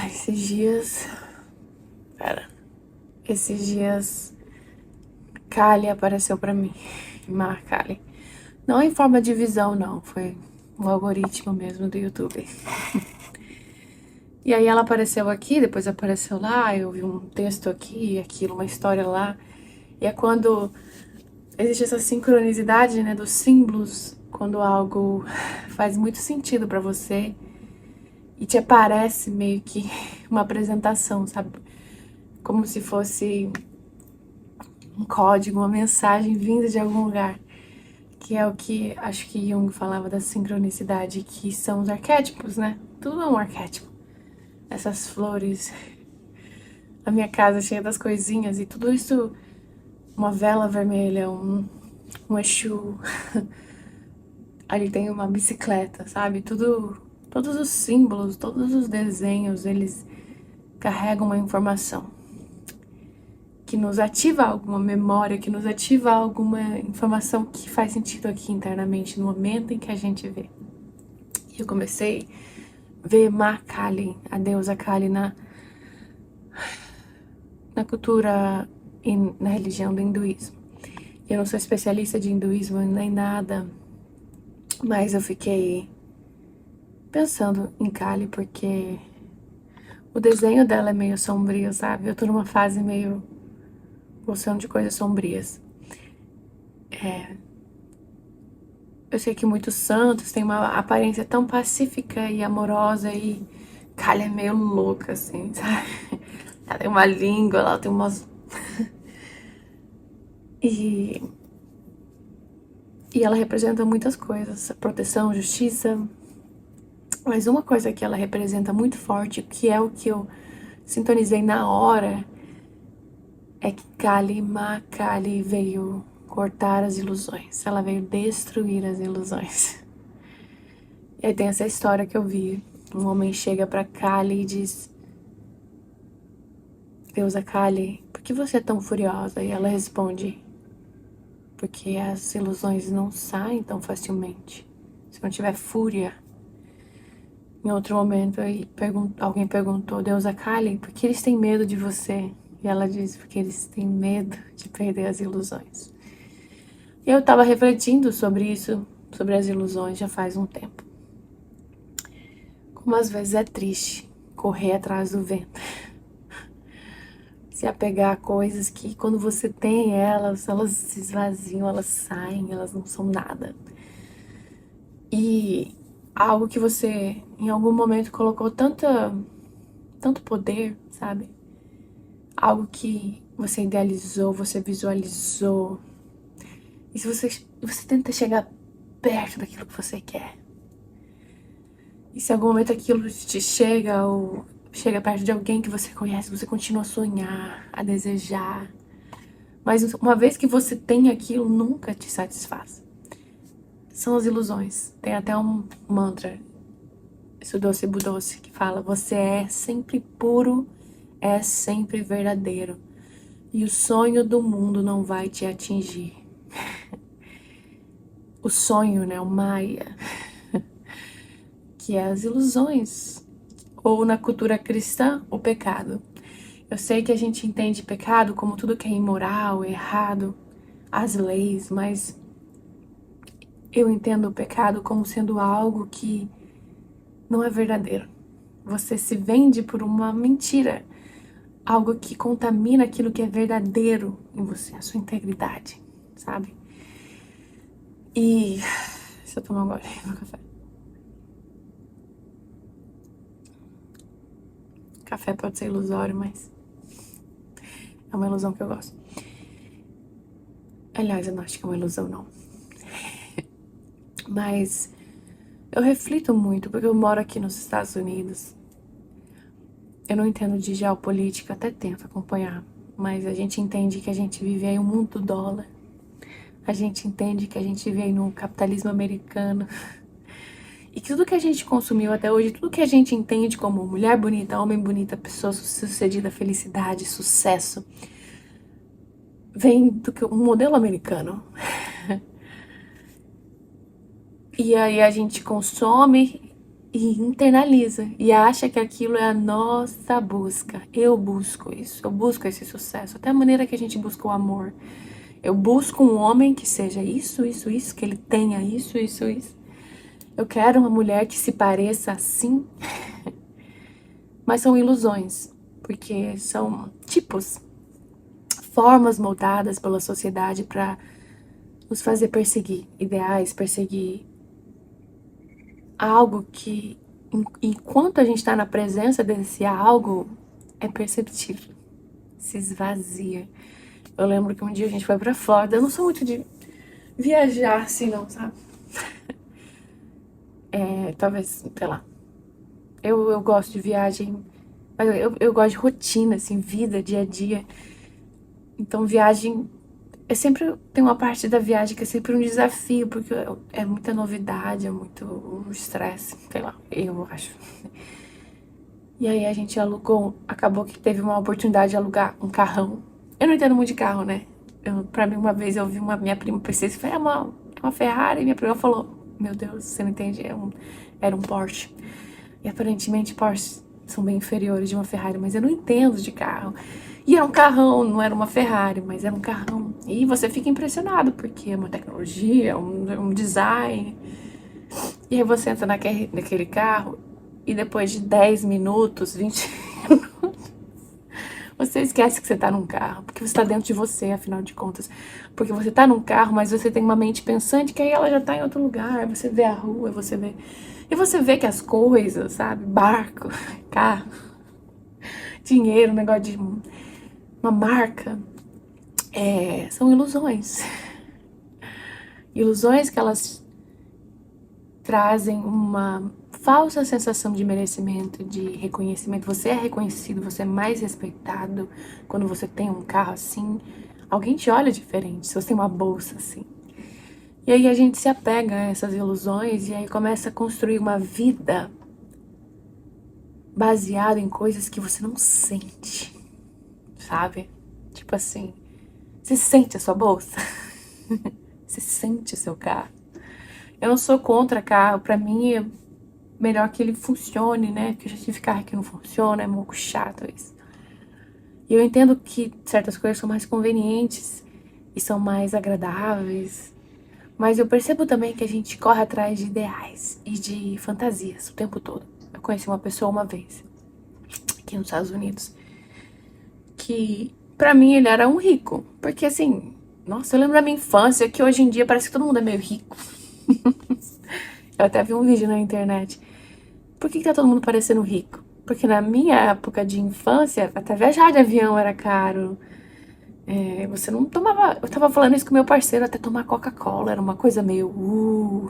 Esses dias. Pera. Esses dias. Kali apareceu pra mim. Mar Kali. Não em forma de visão, não. Foi um algoritmo mesmo do YouTube. E aí ela apareceu aqui, depois apareceu lá. Eu vi um texto aqui, aquilo, uma história lá. E é quando existe essa sincronicidade, né, dos símbolos. Quando algo faz muito sentido pra você e te aparece meio que uma apresentação, sabe? Como se fosse um código, uma mensagem vinda de algum lugar. Que é o que acho que Jung falava da sincronicidade, que são os arquétipos, né? Tudo é um arquétipo. Essas flores, a minha casa cheia das coisinhas e tudo isso, uma vela vermelha, um Exu, ali tem uma bicicleta, sabe? Tudo, todos os símbolos, todos os desenhos, eles carregam uma informação que nos ativa alguma memória, que nos ativa alguma informação que faz sentido aqui internamente no momento em que a gente vê. E eu comecei a ver Ma Kali, a deusa Kali na cultura e na religião do hinduísmo. Eu não sou especialista de hinduísmo nem nada, mas eu fiquei pensando em Kali porque o desenho dela é meio sombrio, sabe? Eu tô numa fase meio gostando de coisas sombrias. Eu sei que muitos santos têm uma aparência tão pacífica e amorosa e Kali é meio louca, assim, sabe? Ela tem uma língua, ela tem umas... E, e ela representa muitas coisas, proteção, justiça. Mas uma coisa que ela representa muito forte, que é o que eu sintonizei na hora, é que Kali Ma Kali veio cortar as ilusões. Ela veio destruir as ilusões. E aí tem essa história que eu vi. Um homem chega pra Kali e diz: Deusa Kali, por que você é tão furiosa? E ela responde: porque as ilusões não saem tão facilmente. Se não tiver fúria. Em outro momento, aí alguém perguntou: Deusa Kali, por que eles têm medo de você? E ela disse: porque eles têm medo de perder as ilusões. E eu tava refletindo sobre isso, sobre as ilusões, já faz um tempo. Como às vezes é triste correr atrás do vento. Se apegar a coisas que quando você tem elas se esvaziam, elas saem, elas não são nada. E algo que você em algum momento colocou tanto poder, sabe? Algo que você idealizou, você visualizou. E se você tenta chegar perto daquilo que você quer. E se em algum momento aquilo te chega ou chega perto de alguém que você conhece, você continua a sonhar, a desejar. Mas uma vez que você tem aquilo, nunca te satisfaz. São as ilusões. Tem até um mantra, Sudoce Budoce, que fala: você é sempre puro, é sempre verdadeiro. E o sonho do mundo não vai te atingir. O sonho, né, o Maya, que é as ilusões. Ou na cultura cristã, o pecado. Eu sei que a gente entende pecado como tudo que é imoral, errado, as leis, mas eu entendo o pecado como sendo algo que não é verdadeiro. Você se vende por uma mentira, algo que contamina aquilo que é verdadeiro em você, a sua integridade, sabe? E deixa eu tomar um golinho do café. Café pode ser ilusório, mas é uma ilusão que eu gosto. Aliás, eu não acho que é uma ilusão, não. Mas eu reflito muito, porque eu moro aqui nos Estados Unidos. Eu não entendo de geopolítica, até tento acompanhar. Mas a gente entende que a gente vive aí um mundo do dólar. A gente entende que a gente vive aí no capitalismo americano. E que tudo que a gente consumiu até hoje, tudo que a gente entende como mulher bonita, homem bonita, pessoa sucedida, felicidade, sucesso, vem do que um modelo americano. E aí a gente consome e internaliza e acha que aquilo é a nossa busca. Eu busco isso, eu busco esse sucesso, até a maneira que a gente busca o amor. Eu busco um homem que seja isso, isso, isso, que ele tenha isso, isso, isso. Eu quero uma mulher que se pareça assim, mas são ilusões, porque são tipos, formas moldadas pela sociedade para nos fazer perseguir ideais, perseguir algo que, enquanto a gente está na presença desse algo, é perceptível, se esvazia. Eu lembro que um dia a gente foi pra Flórida, eu não sou muito de viajar assim não, sabe? Talvez, sei lá, eu gosto de viagem, mas eu gosto de rotina, assim, vida, dia a dia. Então viagem, sempre tem uma parte da viagem que é sempre um desafio, porque é muita novidade, é muito um estresse, sei lá, eu acho. E aí a gente alugou, acabou que teve uma oportunidade de alugar um carrão. Eu não entendo muito de carro, né? Pra mim, uma vez eu vi minha prima pensei, foi uma Ferrari, e minha prima falou, meu Deus, você não entende, era um Porsche. E aparentemente Porsche são bem inferiores de uma Ferrari, mas eu não entendo de carro. E era um carrão, não era uma Ferrari, mas era um carrão. E você fica impressionado, porque é uma tecnologia, um design. E aí você entra naquele carro e depois de 10 minutos, 20 minutos, você esquece que você tá num carro, porque você tá dentro de você, afinal de contas. Porque você tá num carro, mas você tem uma mente pensante que aí ela já tá em outro lugar, você vê a rua, você vê... E você vê que as coisas, sabe? Barco, carro, dinheiro, um negócio de uma marca, são ilusões. Ilusões que elas trazem uma falsa sensação de merecimento, de reconhecimento. Você é reconhecido, você é mais respeitado quando você tem um carro assim. Alguém te olha diferente se você tem uma bolsa assim. E aí a gente se apega a essas ilusões e aí começa a construir uma vida baseada em coisas que você não sente, sabe? Tipo assim, você sente a sua bolsa? Você sente o seu carro? Eu não sou contra carro, pra mim é melhor que ele funcione, né? Porque eu já tive carro que não funciona, é muito chato isso. E eu entendo que certas coisas são mais convenientes e são mais agradáveis, mas eu percebo também que a gente corre atrás de ideais e de fantasias o tempo todo. Eu conheci uma pessoa uma vez, aqui nos Estados Unidos, que pra mim ele era um rico, porque assim, nossa, eu lembro da minha infância que hoje em dia parece que todo mundo é meio rico. Eu até vi um vídeo na internet. Por que tá todo mundo parecendo rico? Porque na minha época de infância, até viajar de avião era caro. Você não tomava... Eu tava falando isso com meu parceiro, até tomar Coca-Cola era uma coisa meio...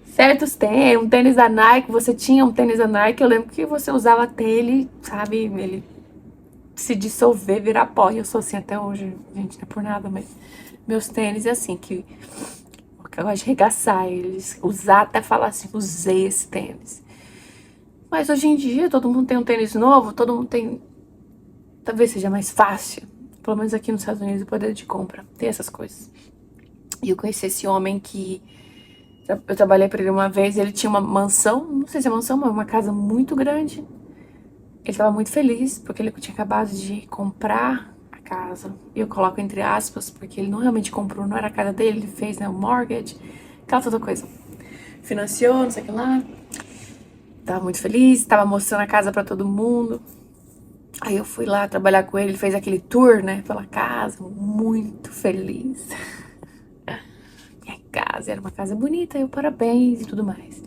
Certos tênis, um tênis da Nike, você tinha um tênis da Nike, eu lembro que você usava até ele, sabe, ele se dissolver, virar pó. E eu sou assim até hoje, gente, não é por nada, mas meus tênis é assim, que eu gosto de regaçar eles, usar até falar assim, usei esse tênis. Mas hoje em dia todo mundo tem um tênis novo, todo mundo tem... Talvez seja mais fácil, pelo menos aqui nos Estados Unidos, o poder de compra, tem essas coisas. E eu conheci esse homem que... Eu trabalhei pra ele uma vez, ele tinha uma mansão, não sei se é mansão, mas uma casa muito grande. Ele tava muito feliz, porque ele tinha acabado de comprar a casa. E eu coloco entre aspas, porque ele não realmente comprou, não era a casa dele, ele fez, né, o mortgage, aquela toda coisa. Financiou, não sei o que lá. Tava muito feliz, tava mostrando a casa pra todo mundo. Aí eu fui lá trabalhar com ele fez aquele tour, né, pela casa, muito feliz. Minha casa, era uma casa bonita, eu parabéns e tudo mais.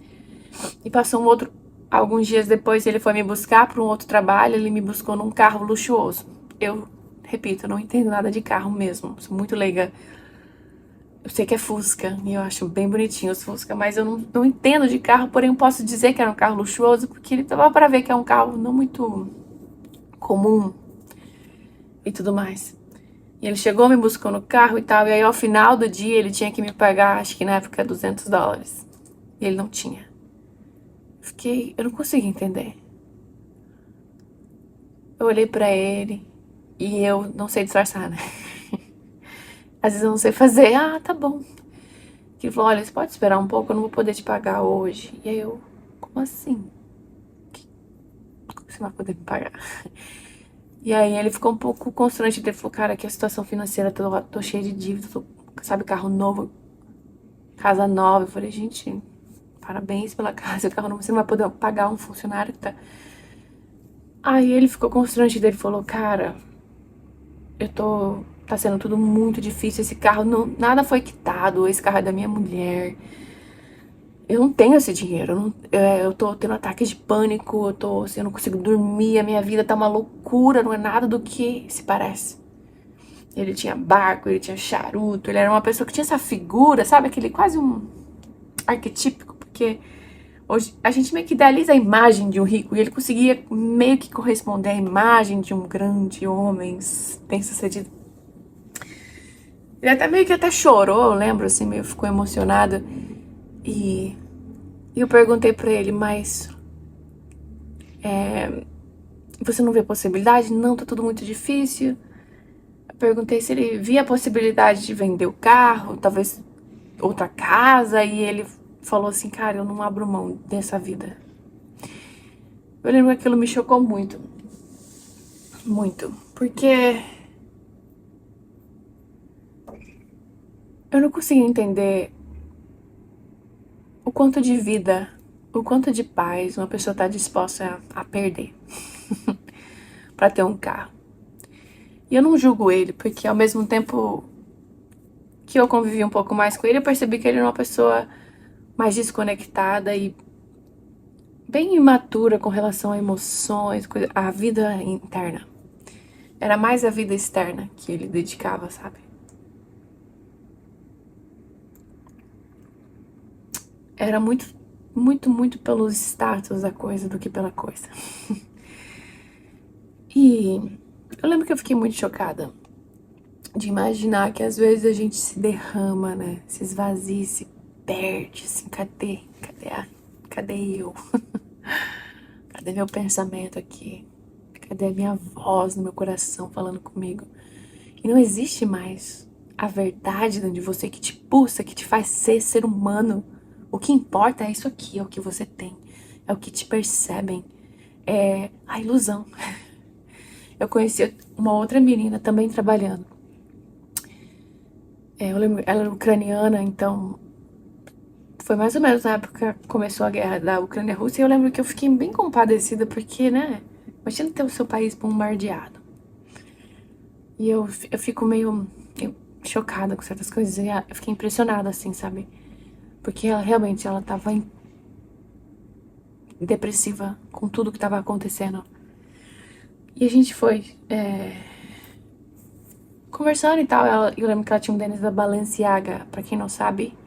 E passou alguns dias depois ele foi me buscar para um outro trabalho, ele me buscou num carro luxuoso. Eu, repito, eu não entendo nada de carro mesmo, sou muito leiga. Eu sei que é Fusca, e eu acho bem bonitinho os Fusca, mas eu não entendo de carro, porém eu posso dizer que era um carro luxuoso, porque ele tava para ver que é um carro não muito comum e tudo mais. E ele chegou, me buscou no carro e tal, e aí ao final do dia ele tinha que me pagar, acho que na época, $200. E ele não tinha. Eu não consegui entender. Eu olhei pra ele e eu não sei disfarçar, né? Às vezes eu não sei fazer. Ah, tá bom. O Que ele falou, olha, você pode esperar um pouco, eu não vou poder te pagar hoje. E aí eu, como assim? Como você não vai poder me pagar? E aí ele ficou um pouco constrangido. Ele falou, cara, que a situação financeira, tô cheia de dívida, sabe, carro novo, casa nova. Eu falei, gente, parabéns pela casa, o carro novo, você não vai poder pagar um funcionário que tá... Aí ele ficou constrangido, ele falou, cara, tá sendo tudo muito difícil, esse carro, não, nada foi quitado, esse carro é da minha mulher, eu não tenho esse dinheiro, eu tô tendo ataques de pânico, assim, eu não consigo dormir, a minha vida tá uma loucura, não é nada do que se parece. Ele tinha barco, ele tinha charuto, ele era uma pessoa que tinha essa figura, sabe, aquele quase um arquetípico, porque hoje a gente meio que idealiza a imagem de um rico, e ele conseguia meio que corresponder à imagem de um grande homem bem-sucedido. Ele até meio que até chorou, eu lembro, assim, meio ficou emocionado. E eu perguntei pra ele, mas você não vê possibilidade? Não, tá tudo muito difícil. Eu perguntei se ele via a possibilidade de vender o carro, talvez outra casa, e ele falou assim, cara, eu não abro mão dessa vida. Eu lembro que aquilo me chocou muito. Muito. Porque eu não conseguia entender o quanto de vida, o quanto de paz uma pessoa tá disposta a perder pra ter um carro. E eu não julgo ele, porque ao mesmo tempo que eu convivi um pouco mais com ele, eu percebi que ele era uma pessoa mais desconectada e bem imatura com relação a emoções, a vida interna. Era mais a vida externa que ele dedicava, sabe? Era muito, muito, muito pelos status da coisa do que pela coisa. E eu lembro que eu fiquei muito chocada de imaginar que às vezes a gente se derrama, né? Se esvazia, se perde, assim, cadê eu? Cadê meu pensamento aqui? Cadê a minha voz no meu coração falando comigo? E não existe mais a verdade dentro de você que te pulsa, que te faz ser humano. O que importa é isso aqui, é o que você tem, é o que te percebem, é a ilusão. Eu conheci uma outra menina também trabalhando. Eu lembro, ela era ucraniana, então foi mais ou menos na época que começou a guerra da Ucrânia e Rússia. E eu lembro que eu fiquei bem compadecida, porque, né, imagina ter o seu país bombardeado. E eu fico meio chocada com certas coisas. E eu fiquei impressionada, assim, sabe? Porque ela realmente, ela tava depressiva com tudo que tava acontecendo. E a gente foi conversando e tal. Eu lembro que ela tinha um tênis da Balenciaga. Pra quem não sabe,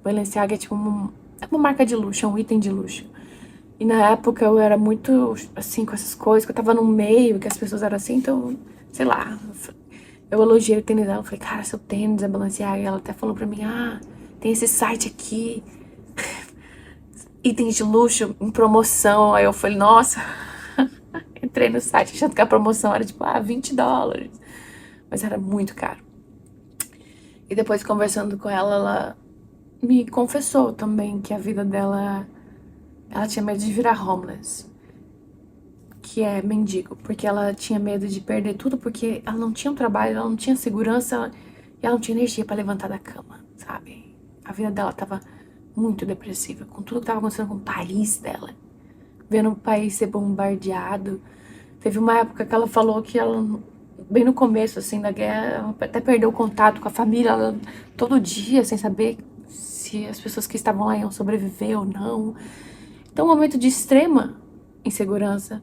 Balenciaga é tipo é uma marca de luxo, é um item de luxo. E na época eu era muito, assim, com essas coisas, que eu tava no meio, que as pessoas eram assim, então, sei lá. Eu elogiei o tênis dela, eu falei, cara, seu tênis é Balenciaga. E ela até falou pra mim, tem esse site aqui, itens de luxo em promoção. Aí eu falei, nossa, entrei no site achando que a promoção era tipo, $20. Mas era muito caro. E depois, conversando com ela, ela me confessou também que a vida dela, ela tinha medo de virar homeless, que é mendigo, porque ela tinha medo de perder tudo, porque ela não tinha um trabalho, ela não tinha segurança e ela não tinha energia pra levantar da cama, sabe? A vida dela tava muito depressiva, com tudo que tava acontecendo com o país dela, vendo o país ser bombardeado. Teve uma época que ela falou que ela, bem no começo, assim, da guerra, ela até perdeu o contato com a família, ela, todo dia, sem saber se as pessoas que estavam lá iam sobreviver ou não. Então, um momento de extrema insegurança.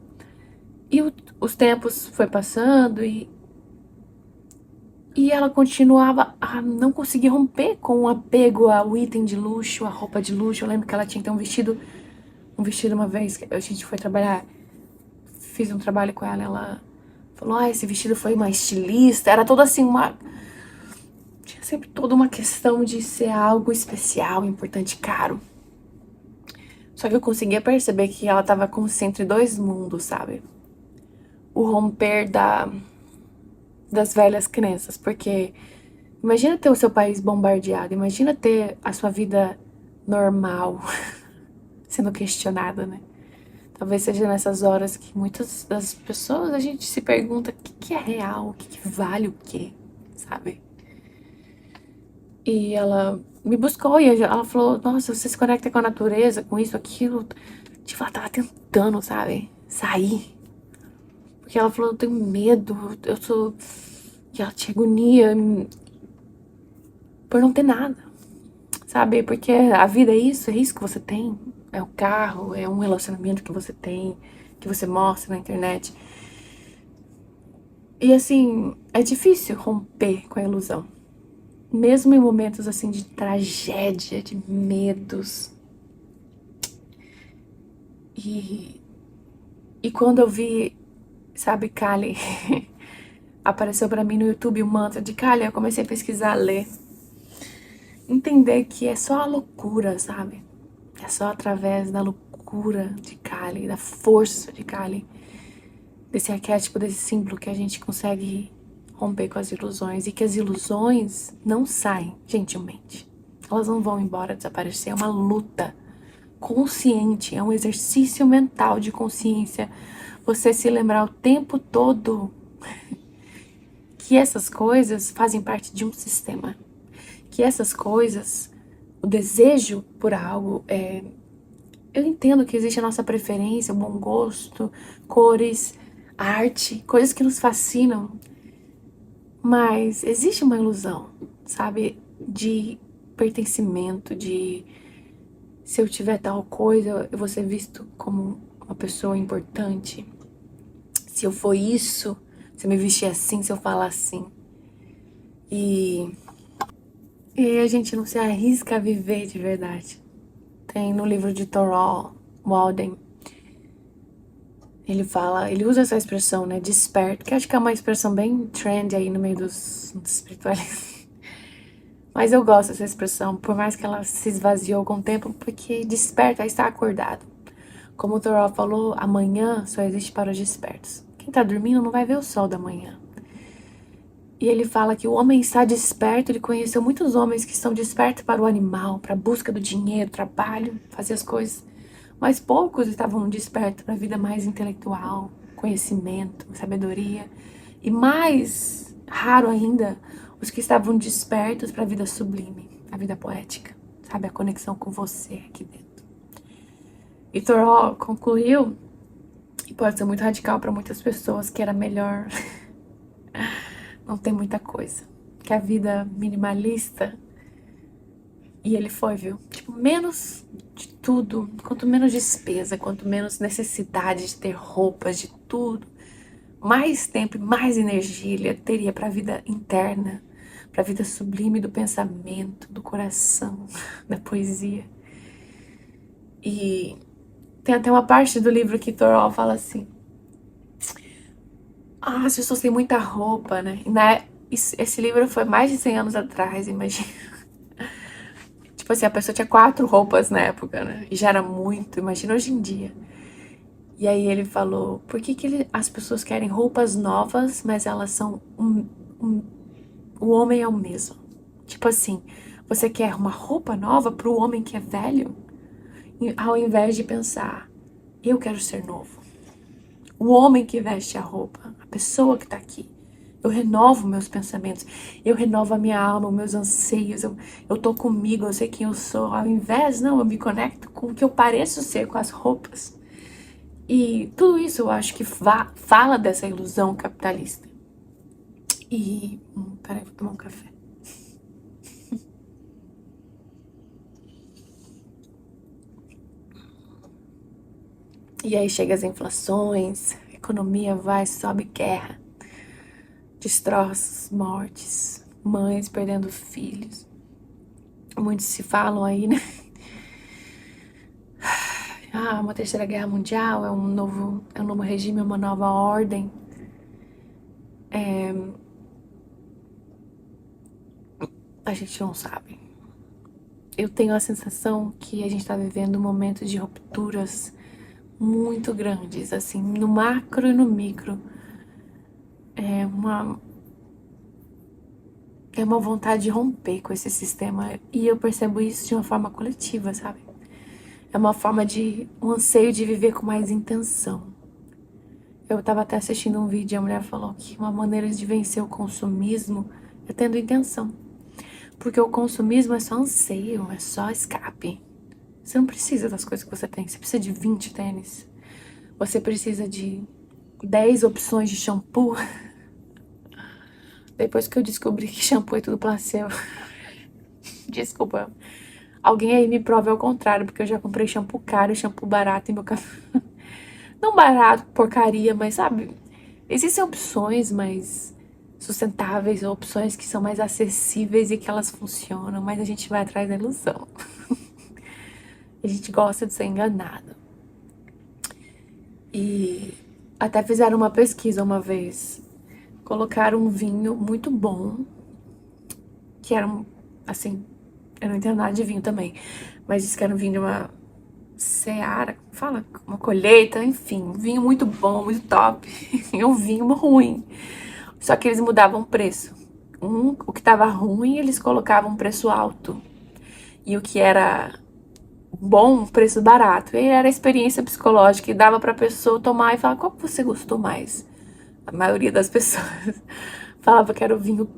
E os tempos foi passando e ela continuava a não conseguir romper com o apego ao item de luxo, a roupa de luxo. Eu lembro que ela tinha que ter um vestido uma vez, que a gente foi trabalhar, fiz um trabalho com ela, ela falou, esse vestido foi uma estilista, era toda assim, tinha sempre toda uma questão de ser algo especial, importante, caro. Só que eu conseguia perceber que ela tava como se entre dois mundos, sabe? O romper das velhas crenças, porque Imagina ter o seu país bombardeado, imagina ter a sua vida normal sendo questionada, né? Talvez seja nessas horas que muitas das pessoas a gente se pergunta o que é real, o que vale o quê, sabe? E ela me buscou e ela falou: Nossa, você se conecta com a natureza, com isso, aquilo. Tipo, ela tava tentando, sabe? Sair. Porque ela falou: Eu tenho medo, eu sou. E ela tinha agonia por não ter nada, sabe? Porque a vida é isso que você tem. É o carro, é um relacionamento que você tem, que você mostra na internet. E assim, é difícil romper com a ilusão. Mesmo em momentos assim de tragédia, de medos. E, e quando eu vi, sabe, Kali, apareceu pra mim no YouTube o mantra de Kali, eu comecei a pesquisar, ler. Entender que é só a loucura, sabe? É só através da loucura de Kali, da força de Kali, desse arquétipo, desse símbolo que a gente consegue romper com as ilusões. E que as ilusões não saem gentilmente. Elas não vão embora, desaparecer. É uma luta consciente, é um exercício mental de consciência. Você se lembrar o tempo todo que essas coisas fazem parte de um sistema. Que essas coisas, o desejo por algo, eu entendo que existe a nossa preferência, o bom gosto, cores, arte, coisas que nos fascinam, mas existe uma ilusão, sabe, de pertencimento, de se eu tiver tal coisa, eu vou ser visto como uma pessoa importante. Se eu for isso, se eu me vestir assim, se eu falar assim. E, e aí a gente não se arrisca a viver de verdade. Tem no livro de Thorol Walden, ele fala, ele usa essa expressão, né, desperto, que acho que é uma expressão bem trend aí no meio dos espiritualistas. Mas eu gosto dessa expressão, por mais que ela se esvaziou com o tempo, porque desperto é estar acordado. Como o Thoreau falou, amanhã só existe para os despertos. Quem tá dormindo não vai ver o sol da manhã. E ele fala que o homem está desperto, ele conheceu muitos homens que estão despertos para o animal, para a busca do dinheiro, trabalho, fazer as coisas. Mas poucos estavam despertos para a vida mais intelectual, conhecimento, sabedoria. E mais raro ainda, os que estavam despertos para a vida sublime, a vida poética, sabe? A conexão com você aqui dentro. E Thoreau concluiu, e pode ser muito radical para muitas pessoas, que era melhor não ter muita coisa. Que a vida minimalista, e ele foi, viu? Tipo, menos de tudo, quanto menos despesa, quanto menos necessidade de ter roupas, de tudo, mais tempo e mais energia ele teria para a vida interna, para a vida sublime do pensamento, do coração, da poesia. E tem até uma parte do livro que Thoreau fala assim: as pessoas têm muita roupa, né? Esse livro foi mais de 100 anos atrás, imagina. Tipo assim, a pessoa tinha 4 roupas na época, né? E já era muito, imagina hoje em dia. E aí ele falou, por que as pessoas querem roupas novas, mas elas são o homem é o mesmo. Tipo assim, você quer uma roupa nova pro homem que é velho? Ao invés de pensar, eu quero ser novo. O homem que veste a roupa, a pessoa que tá aqui. Eu renovo meus pensamentos, eu renovo a minha alma, os meus anseios, eu tô comigo, eu sei quem eu sou. Ao invés, não, eu me conecto com o que eu pareço ser, com as roupas. E tudo isso eu acho que fala dessa ilusão capitalista. E. Peraí, vou tomar um café. E aí chega as inflações, a economia vai, sobe guerra, destroços, mortes, mães perdendo filhos. Muitos se falam aí, né? Ah, uma terceira guerra mundial, é um novo regime, uma nova ordem. A gente não sabe. Eu tenho a sensação que a gente tá vivendo momentos de rupturas muito grandes, assim, no macro e no micro. É é uma vontade de romper com esse sistema. E eu percebo isso de uma forma coletiva, sabe? É uma forma de... um anseio de viver com mais intenção. Eu tava até assistindo um vídeo e a mulher falou que uma maneira de vencer o consumismo é tendo intenção. Porque o consumismo é só anseio, é só escape. Você não precisa das coisas que você tem. Você precisa de 20 tênis. Você precisa de 10 opções de shampoo. Depois que eu descobri que shampoo é tudo placebo. Desculpa. Alguém aí me prove ao contrário, porque eu já comprei shampoo caro e shampoo barato em meu cabelo. Não barato, porcaria, mas sabe? Existem opções mais sustentáveis, opções que são mais acessíveis e que elas funcionam, mas a gente vai atrás da ilusão. A gente gosta de ser enganado. E até fizeram uma pesquisa uma vez. Colocaram um vinho muito bom, que era assim, eu não entendo nada de vinho também, mas disse que era um vinho de uma seara, fala, uma colheita, enfim, um vinho muito bom, muito top, e um vinho ruim. Só que eles mudavam o preço. O que tava ruim, eles colocavam um preço alto. E o que era bom, um preço barato. E era a experiência psicológica, e dava pra pessoa tomar e falar, qual que você gostou mais? A maioria das pessoas falava que era o vinho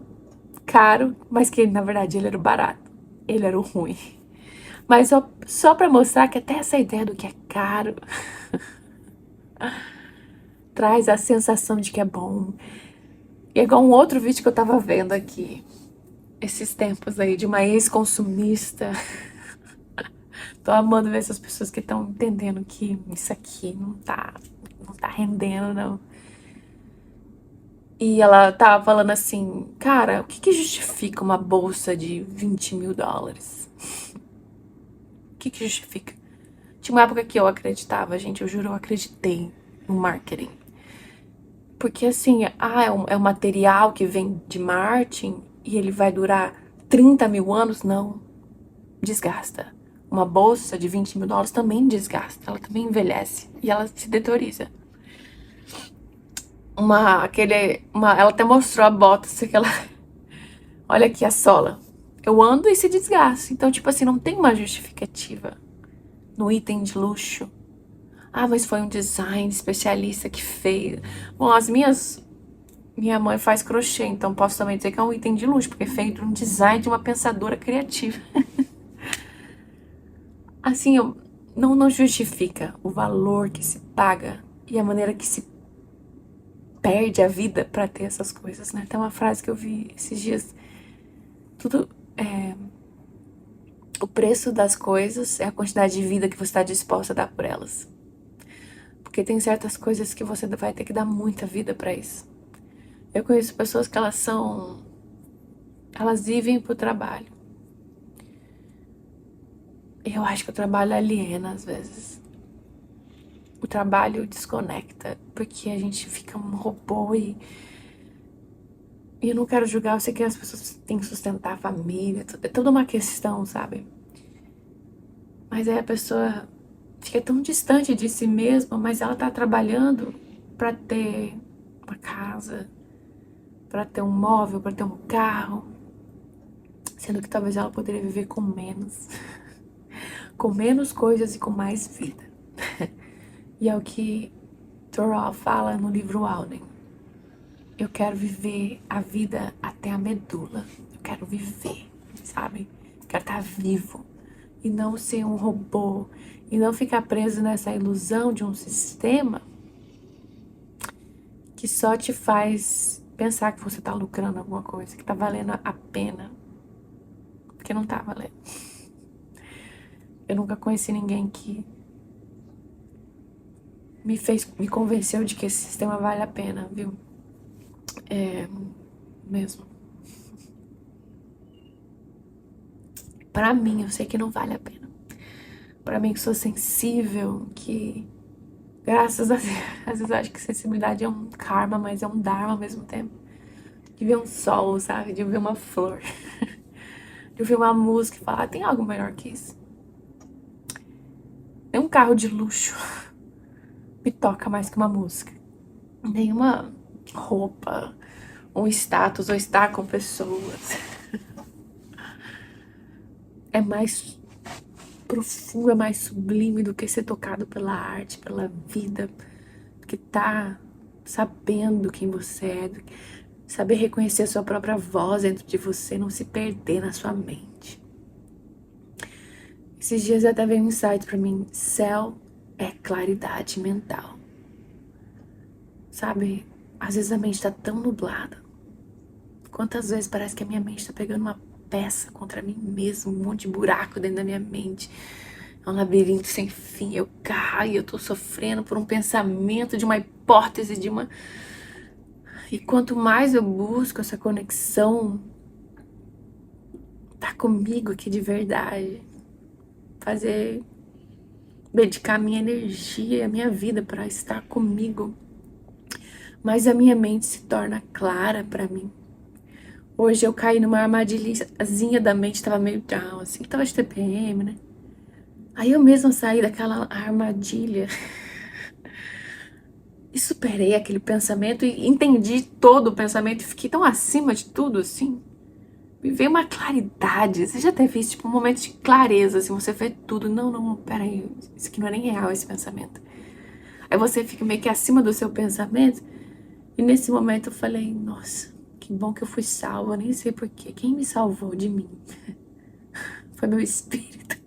caro, mas que na verdade ele era o barato. Ele era o ruim. Mas só pra mostrar que até essa ideia do que é caro traz a sensação de que é bom. E é igual um outro vídeo que eu tava vendo aqui, esses tempos aí, de uma ex-consumista. Tô amando ver essas pessoas que estão entendendo que isso aqui não tá rendendo, não. E ela tava falando assim, cara, o que justifica uma bolsa de 20 mil dólares? O que justifica? Tinha uma época que eu acreditava, gente, eu juro, eu acreditei no marketing. Porque assim, é um material que vem de Marte e ele vai durar 30 mil anos? Não, desgasta. Uma bolsa de 20 mil dólares também desgasta, ela também envelhece e ela se deterioriza. Ela até mostrou a bota, sei que ela... Olha aqui a sola. Eu ando e se desgasta. Então, tipo assim, não tem uma justificativa no item de luxo. Ah, mas foi um design especialista que fez. Bom, minha mãe faz crochê, então posso também dizer que é um item de luxo, porque é feito um design de uma pensadora criativa. Assim, não justifica o valor que se paga e a maneira que se perde a vida pra ter essas coisas, né? Tem uma frase que eu vi esses dias. O preço das coisas é a quantidade de vida que você está disposta a dar por elas. Porque tem certas coisas que você vai ter que dar muita vida pra isso. Eu conheço pessoas que elas vivem pro trabalho. Eu acho que o trabalho aliena às vezes. O trabalho desconecta, porque a gente fica um robô e eu não quero julgar, eu sei que as pessoas têm que sustentar a família, é toda uma questão, sabe? Mas aí a pessoa fica tão distante de si mesma, mas ela tá trabalhando pra ter uma casa, pra ter um móvel, pra ter um carro, sendo que talvez ela poderia viver com menos. Com menos coisas e com mais vida. E é o que Thoreau fala no livro Walden. Eu quero viver a vida até a medula. Eu quero viver, sabe? Eu quero estar vivo. E não ser um robô. E não ficar preso nessa ilusão de um sistema que só te faz pensar que você tá lucrando alguma coisa, que tá valendo a pena. Porque não tá valendo. Eu nunca conheci ninguém que me convenceu de que esse sistema vale a pena, viu? É, mesmo. Pra mim, eu sei que não vale a pena. Pra mim que sou sensível, que graças a Deus, às vezes eu acho que sensibilidade é um karma, mas é um dharma ao mesmo tempo. De ver um sol, sabe? De ver uma flor. De ouvir uma música e falar, tem algo melhor que isso? Nem um carro de luxo me toca mais que uma música. Nenhuma roupa, um status ou estar com pessoas. é mais profundo, é mais sublime do que ser tocado pela arte, pela vida, que tá sabendo quem você é, saber reconhecer a sua própria voz dentro de você, não se perder na sua mente. Esses dias até veio um insight pra mim: céu é claridade mental. Sabe, às vezes a mente tá tão nublada. Quantas vezes parece que a minha mente tá pegando uma peça contra mim mesmo, um monte de buraco dentro da minha mente. É um labirinto sem fim, eu caio, eu tô sofrendo por um pensamento, de uma hipótese, de uma... E quanto mais eu busco essa conexão, tá comigo aqui de verdade, dedicar minha energia, a minha vida pra estar comigo, mas a minha mente se torna clara pra mim. Hoje eu caí numa armadilhazinha da mente, tava meio down, assim, tava de TPM, né? Aí eu mesma saí daquela armadilha e superei aquele pensamento e entendi todo o pensamento e fiquei tão acima de tudo, assim. Me veio uma claridade. Você já teve isso, tipo, um momento de clareza, assim, você vê tudo. Não, peraí, isso aqui não é nem real, esse pensamento. Aí você fica meio que acima do seu pensamento. E nesse momento eu falei, nossa, que bom que eu fui salva, nem sei porquê. Quem me salvou de mim? Foi meu espírito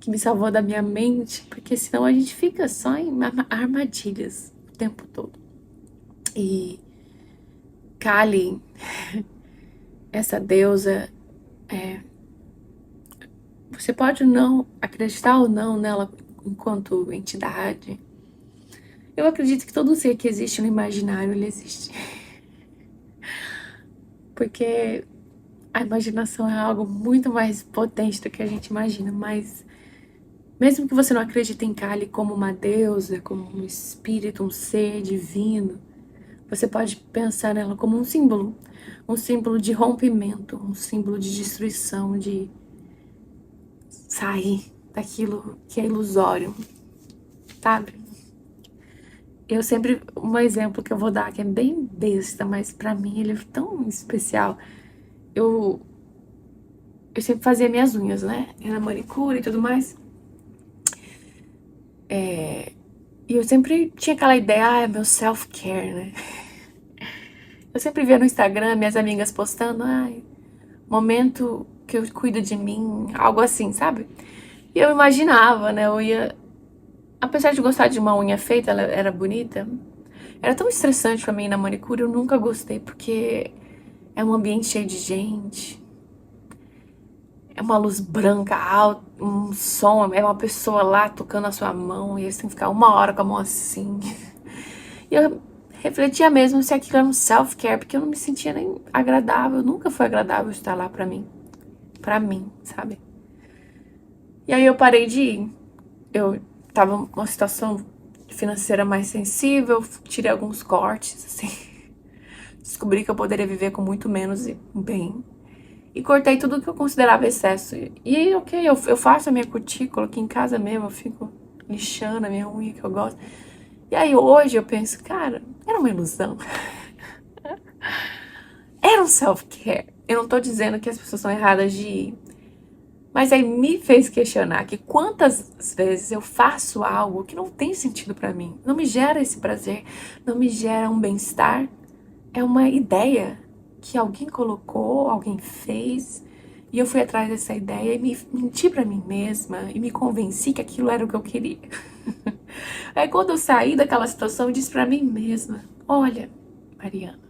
que me salvou da minha mente, porque senão a gente fica só em armadilhas o tempo todo. E Kali, essa deusa, você pode não acreditar ou não nela enquanto entidade. Eu acredito que todo ser que existe no imaginário, ele existe. Porque a imaginação é algo muito mais potente do que a gente imagina, mas mesmo que você não acredite em Kali como uma deusa, como um espírito, um ser divino, você pode pensar nela como um símbolo de rompimento, um símbolo de destruição, de sair daquilo que é ilusório, sabe? Um exemplo que eu vou dar, que é bem besta, mas pra mim ele é tão especial. Eu sempre fazia minhas unhas, né? Era manicure e tudo mais. E eu sempre tinha aquela ideia, é meu self-care, né? Eu sempre via no Instagram minhas amigas postando, momento que eu cuido de mim, algo assim, sabe? E eu imaginava, né? Eu ia... Apesar de gostar de uma unha feita, ela era bonita. Era tão estressante pra mim ir na manicure, eu nunca gostei, porque é um ambiente cheio de gente. É uma luz branca alta, um som, é uma pessoa lá tocando a sua mão, e você tem que ficar 1 hora com a mão assim. E eu refletia mesmo se aquilo era um self-care, porque eu não me sentia nem agradável, nunca foi agradável estar lá pra mim, sabe? E aí eu parei de ir. Eu tava numa situação financeira mais sensível, tirei alguns cortes, assim. Descobri que eu poderia viver com muito menos e bem. E cortei tudo que eu considerava excesso. E aí, ok, eu faço a minha cutícula aqui em casa mesmo, eu fico lixando a minha unha que eu gosto. E aí hoje eu penso, cara, era uma ilusão. Era um self-care. Eu não tô dizendo que as pessoas são erradas de ir. Mas aí me fez questionar que quantas vezes eu faço algo que não tem sentido pra mim. Não me gera esse prazer, não me gera um bem-estar. É uma ideia que alguém colocou, alguém fez, e eu fui atrás dessa ideia e me menti pra mim mesma e me convenci que aquilo era o que eu queria. Aí quando eu saí daquela situação, eu disse pra mim mesma, olha, Mariana,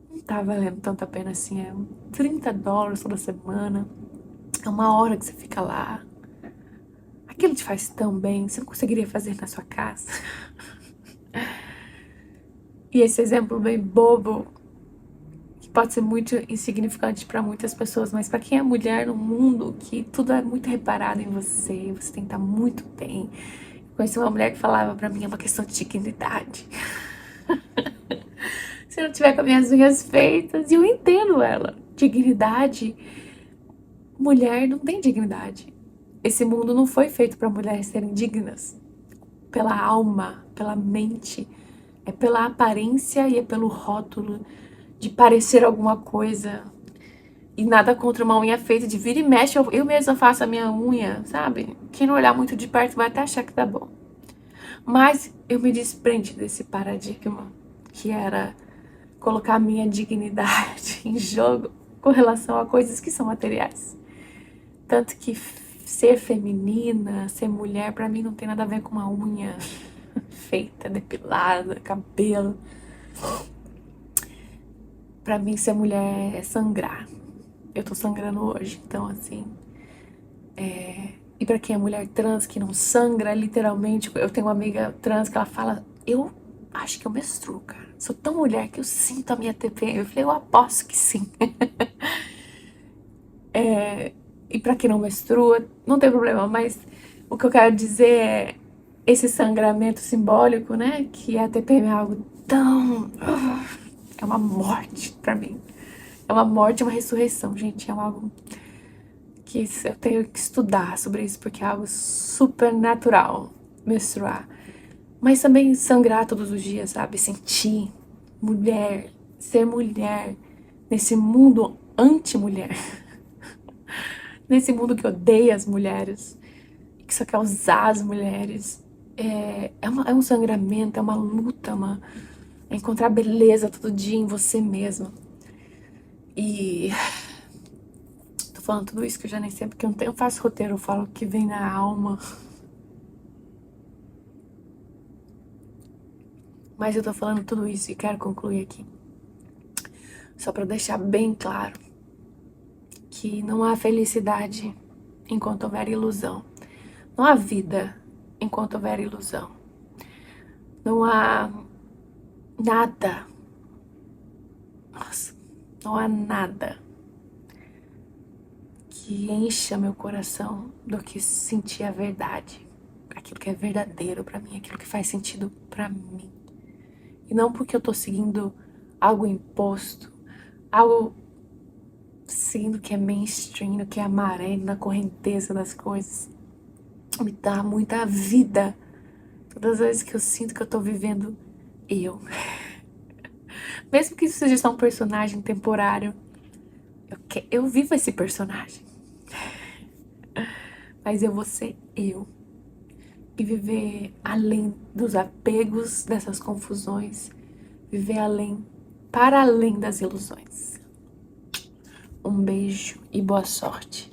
não tá valendo tanto a pena assim, é $30 toda semana, é 1 hora que você fica lá, aquilo te faz tão bem, você não conseguiria fazer na sua casa? E esse exemplo bem bobo, que pode ser muito insignificante para muitas pessoas, mas para quem é mulher no mundo, que tudo é muito reparado em você, você tem que estar muito bem. Eu conheci uma mulher que falava para mim, é uma questão de dignidade. Se eu não tiver com as minhas unhas feitas, e eu entendo ela, dignidade, mulher não tem dignidade. Esse mundo não foi feito para mulheres serem dignas. Pela alma, pela mente, é pela aparência e é pelo rótulo de parecer alguma coisa. E nada contra uma unha feita de vira e mexe, eu mesma faço a minha unha, sabe? Quem não olhar muito de perto vai até achar que tá bom. Mas eu me desprendi desse paradigma, que era colocar a minha dignidade em jogo com relação a coisas que são materiais. Tanto que ser feminina, ser mulher, pra mim não tem nada a ver com uma unha feita, depilada, cabelo. Pra mim ser mulher é sangrar. Eu tô sangrando hoje, então assim... E pra quem é mulher trans que não sangra, literalmente, eu tenho uma amiga trans que ela fala, eu acho que eu menstruo, cara. Sou tão mulher que eu sinto a minha TPM. Eu falei, eu aposto que sim. E pra quem não menstrua, não tem problema, mas o que eu quero dizer é esse sangramento simbólico, né? Que a TPM é algo tão... É uma morte pra mim. É uma morte, é uma ressurreição, gente. É algo que eu tenho que estudar sobre isso, porque é algo super natural, menstruar. Mas também sangrar todos os dias, sabe? Sentir mulher, ser mulher nesse mundo anti-mulher. Nesse mundo que odeia as mulheres, que só quer usar as mulheres. É um sangramento, é uma luta, é encontrar beleza todo dia em você mesma. E tô falando tudo isso que eu já nem sei, porque eu faço roteiro, eu falo o que vem na alma. Mas eu tô falando tudo isso e quero concluir aqui. Só pra deixar bem claro que não há felicidade enquanto houver ilusão. Não há vida enquanto houver ilusão. Não há nada. Nossa, não há nada que encha meu coração do que sentir a verdade. Aquilo que é verdadeiro pra mim, aquilo que faz sentido pra mim. E não porque eu tô seguindo algo imposto, algo seguindo o que é mainstream, o que é a maré, na correnteza das coisas. Me dá muita vida. Todas as vezes que eu sinto que eu tô vivendo eu. Mesmo que isso seja só um personagem temporário, eu vivo esse personagem. Mas eu vou ser eu. E viver além dos apegos, dessas confusões. Viver além, para além das ilusões. Um beijo e boa sorte.